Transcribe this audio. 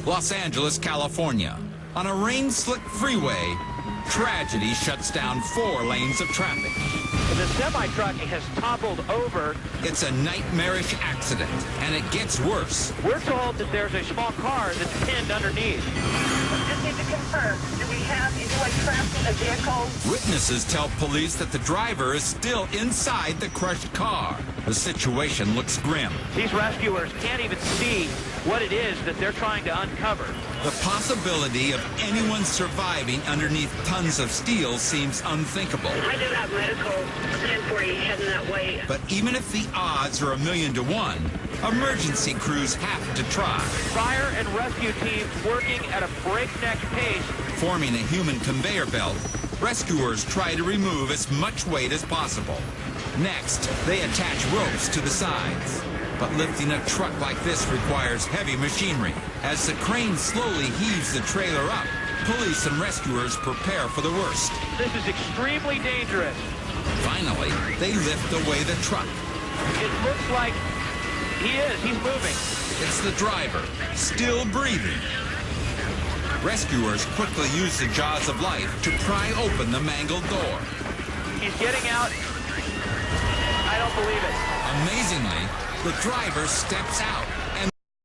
Los Angeles, California. On a rain-slick freeway, tragedy shuts down 4 lanes of traffic. The semi-truck has toppled over. It's a nightmarish accident, and it gets worse. We're told that there's a small car that's pinned underneath. Just need to confirm, do we have anyone trapped in the vehicle? Witnesses tell police that the driver is still inside the crushed car. The situation looks grim. These rescuers can't even see what it is that they're trying to uncover. The possibility of anyone surviving underneath tons of steel seems unthinkable. I do have medical 1040 heading that way. But even if the odds are 1,000,000 to 1, emergency crews have to try. Fire and rescue teams working at a breakneck pace. Forming a human conveyor belt, rescuers try to remove as much weight as possible. Next, they attach ropes to the sides. But lifting a truck like this requires heavy machinery. As the crane slowly heaves the trailer up, police and rescuers prepare for the worst. This is extremely dangerous. Finally, they lift away the truck. It looks like he's moving. It's the driver, still breathing. Rescuers quickly use the jaws of life to pry open the mangled door. He's getting out. I don't believe it. Amazingly, the driver steps out.